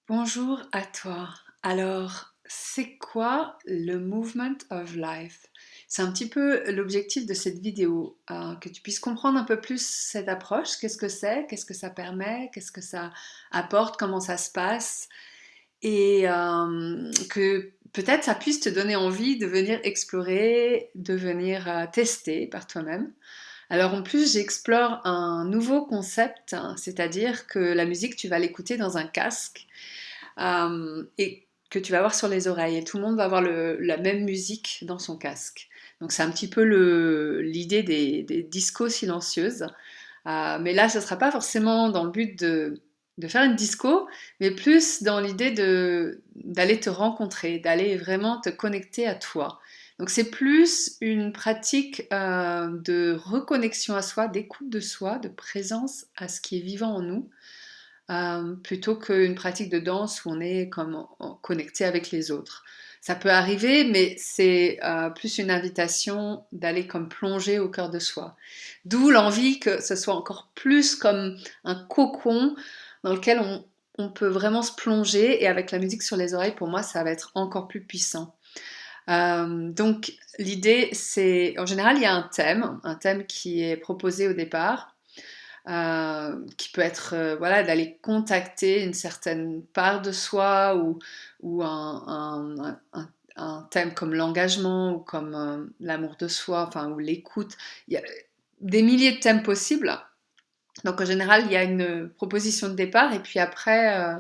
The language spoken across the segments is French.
Bonjour à toi. Alors, c'est quoi le Movement of Life? C'est un petit peu l'objectif de cette vidéo, que tu puisses comprendre un peu plus cette approche. Qu'est-ce que c'est? Qu'est-ce que ça permet? Qu'est-ce que ça apporte? Comment ça se passe? Et que peut-être ça puisse te donner envie de venir explorer, de venir tester par toi-même. Alors en plus, j'explore un nouveau concept, hein, c'est-à-dire que la musique, tu vas l'écouter dans un casque et que tu vas avoir sur les oreilles. Et tout le monde va avoir la même musique dans son casque. Donc c'est un petit peu l'idée des discos silencieuses. Mais là, ce ne sera pas forcément dans le but de faire une disco, mais plus dans l'idée d'aller te rencontrer, d'aller vraiment te connecter à toi. Donc c'est plus une pratique de reconnexion à soi, d'écoute de soi, de présence à ce qui est vivant en nous, plutôt qu'une pratique de danse où on est comme connecté avec les autres. Ça peut arriver, mais c'est plus une invitation d'aller comme plonger au cœur de soi. D'où l'envie que ce soit encore plus comme un cocon dans lequel on peut vraiment se plonger, et avec la musique sur les oreilles, pour moi, ça va être encore plus puissant. Donc l'idée, c'est, en général, il y a un thème qui est proposé au départ, qui peut être voilà, d'aller contacter une certaine part de soi, ou un thème comme l'engagement, ou comme l'amour de soi, enfin, ou l'écoute. Il y a des milliers de thèmes possibles. Donc en général, il y a une proposition de départ, et puis après,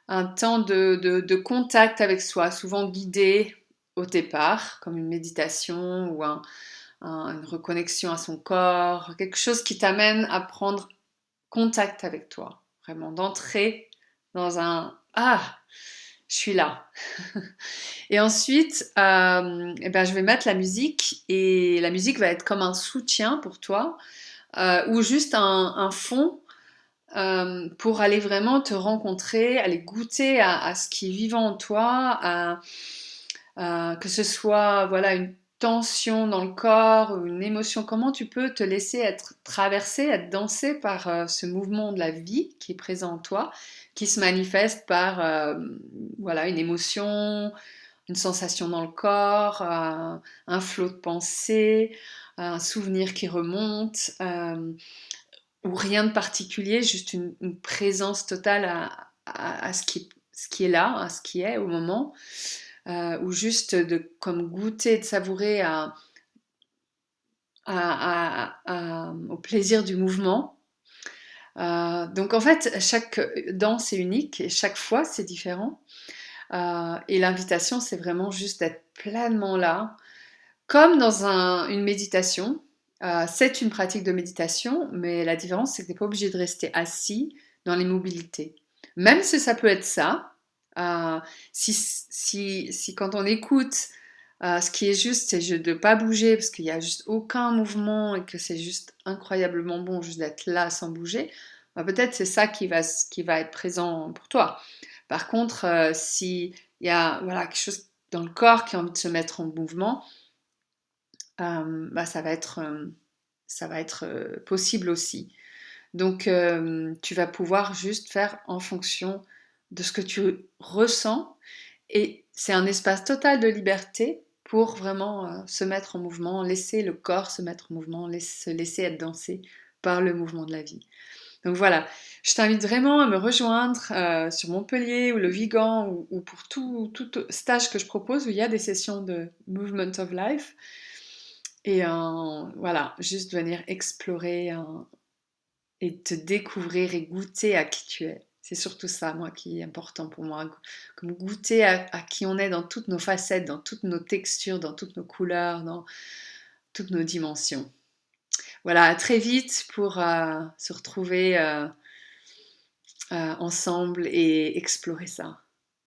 un temps de contact avec soi, souvent guidé au départ, comme une méditation, ou une reconnexion à son corps, quelque chose qui t'amène à prendre contact avec toi, vraiment d'entrer dans un ah, je suis là. Et ensuite, eh ben, je vais mettre la musique, et la musique va être comme un soutien pour toi, ou juste un fond, pour aller vraiment te rencontrer, aller goûter à ce qui est vivant en toi, que ce soit voilà, une tension dans le corps, ou une émotion. Comment tu peux te laisser être traversé, être dansé par ce mouvement de la vie qui est présent en toi, qui se manifeste par voilà, une émotion, une sensation dans le corps, un flot de pensée, un souvenir qui remonte, ou rien de particulier, juste une présence totale à ce qui est là, à ce qui est au moment, ou juste de comme goûter, de savourer au plaisir du mouvement. Donc en fait, chaque danse est unique, et chaque fois c'est différent. Et l'invitation, c'est vraiment juste d'être pleinement là, comme dans une méditation. C'est une pratique de méditation, mais la différence, c'est que tu n'es pas obligé de rester assis dans l'immobilité. Même si ça peut être ça, euh, si quand on écoute, ce qui est juste, c'est de ne pas bouger, parce qu'il n'y a juste aucun mouvement, et que c'est juste incroyablement bon juste d'être là sans bouger, bah, peut-être c'est ça qui va être présent pour toi. Par contre, si il y a voilà, quelque chose dans le corps qui a envie de se mettre en mouvement, bah, ça va être possible aussi. Donc, tu vas pouvoir juste faire en fonction de ce que tu ressens, et c'est un espace total de liberté pour vraiment se mettre en mouvement, laisser le corps se mettre en mouvement, se laisser être dansé par le mouvement de la vie. Donc voilà, je t'invite vraiment à me rejoindre sur Montpellier ou le Vigan, ou pour tout stage que je propose où il y a des sessions de Movement of Life. Et voilà, juste venir explorer et te découvrir et goûter à qui tu es. C'est surtout ça, moi, qui est important pour moi. Comme goûter à qui on est dans toutes nos facettes, dans toutes nos textures, dans toutes nos couleurs, dans toutes nos dimensions. Voilà, à très vite pour se retrouver ensemble et explorer ça.